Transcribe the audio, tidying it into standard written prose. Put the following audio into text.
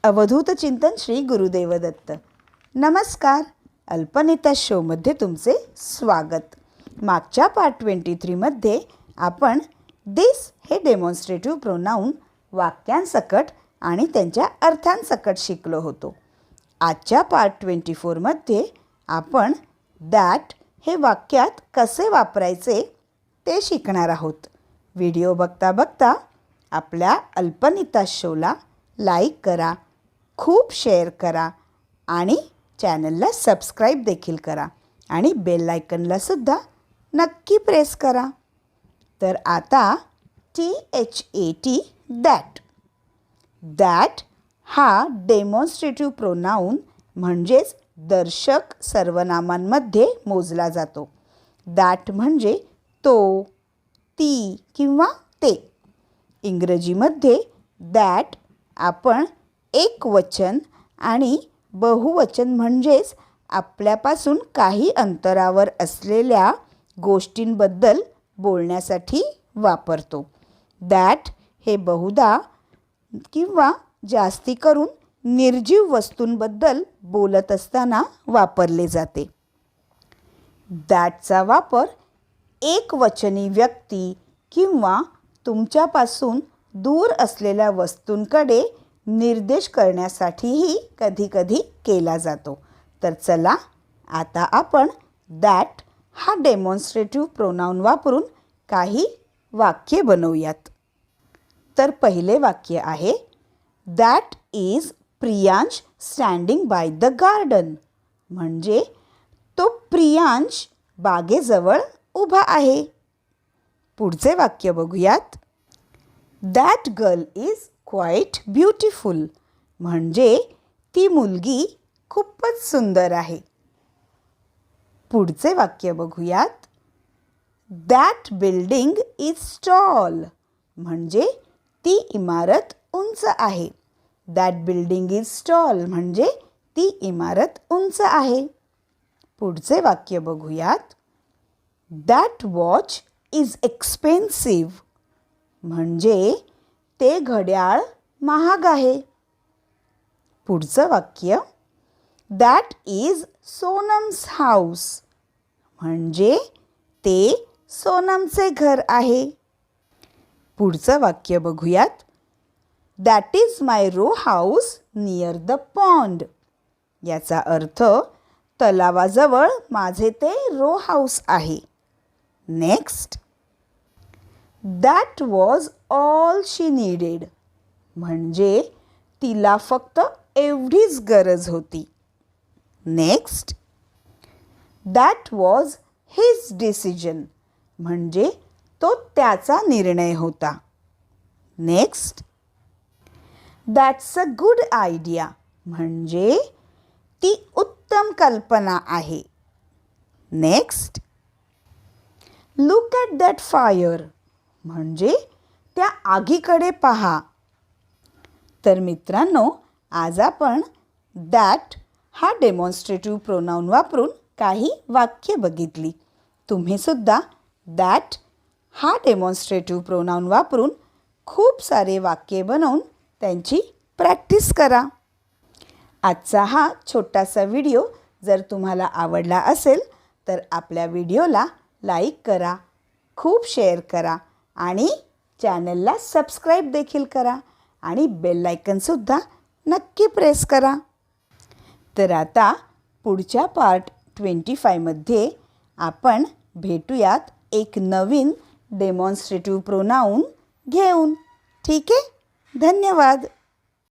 अवधूत चिंतन श्री गुरुदेव दत्त. नमस्कार. अल्पनेता शोमध्ये तुमचे स्वागत. मागच्या पार्ट 23 मध्ये आपण दिस हे डेमॉन्स्ट्रेटिव्ह प्रोनाउन वाक्यांसकट आणि त्यांच्या अर्थांसकट शिकलो होतो. आजच्या पार्ट 24 मध्ये आपण दॅट हे वाक्यात कसे वापरायचे ते शिकणार आहोत. व्हिडिओ बघता बघता आपल्या अल्पनेता शोला लाईक करा, खूप शेअर करा आणि चॅनलला सबस्क्राईब देखील करा आणि बेल आयकनला सुद्धा नक्की प्रेस करा. तर आता THAT दॅट. दॅट हा डेमॉन्स्ट्रेटिव्ह प्रोनाउन म्हणजेच दर्शक सर्वनामांमध्ये मोजला जातो. दॅट म्हणजे तो, ती किंवा ते. इंग्रजीमध्ये दॅट आपण एकवचन आणि बहुवचन म्हणजेच आपल्यापासून काही अंतरावर असलेल्या गोष्टींबद्दल बोलण्यासाठी वापरतो. दॅट हे बहुधा किंवा जास्ती करून निर्जीव वस्तूंबद्दल बोलत असताना वापरले जाते. दॅटचा वापर एकवचनी व्यक्ती किंवा तुमच्यापासून दूर असलेल्या वस्तूंकडे निर्देश करण्यासाठीही कधीकधी केला जातो. तर चला आता आपण दॅट हा डेमॉन्स्ट्रेटिव्ह प्रोनाउन वापरून काही वाक्ये बनवूयात. तर पहिले वाक्य आहे, that is Priyansh standing by the garden. म्हणजे तो प्रियांश बागेजवळ उभा आहे. पुढचे वाक्य बघूयात. That girl is quite beautiful. म्हणजे ती मुलगी खूपच सुंदर आहे. पुढचे वाक्य बघूयात. That building is tall. म्हणजे ती इमारत उंच आहे. दॅट बिल्डिंग इज टॉल म्हणजे ती इमारत उंच आहे. पुढचे वाक्य बघूयात. That watch is expensive. म्हणजे ते घड्याळ महाग आहे. पुढचं वाक्य. That is Sonam's house. म्हणजे ते सोनमचे घर आहे. पुढचं वाक्य बघूयात. That is my row house near the pond. याचा अर्थ तलावाजवळ माझे ते रो हाऊस आहे. Next. That was all she needed. म्हणजे तिला फक्त एवढीच गरज होती. Next. That was his decision. म्हणजे तो त्याचा निर्णय होता. Next. That's a good idea. म्हणजे ती उत्तम कल्पना आहे. Next. Look at that fire. म्हणजे त्या आगीकडे पहा. तर मित्रांनो, आज आपण दॅट हा डेमॉन्स्ट्रेटिव्ह प्रोनाउन वापरून काही वाक्य बघितली. तुम्ही सुद्धा दॅट हा डेमॉन्स्ट्रेटिव्ह प्रोनाउन वापरून खूप सारे वाक्ये बनवून त्यांची प्रॅक्टिस करा. आजचा हा छोटासा व्हिडिओ जर तुम्हाला आवडला असेल तर आपल्या व्हिडिओला लाईक करा, खूप शेअर करा आणि चॅनलला सबस्क्राईब देखील करा आणि बेल आयकनसुद्धा नक्की प्रेस करा. तर आता पुढच्या पार्ट 25 मध्ये आपण भेटूयात एक नवीन डेमॉन्स्ट्रेटिव्ह प्रोनाउन घेऊन. ठीक आहे. धन्यवाद.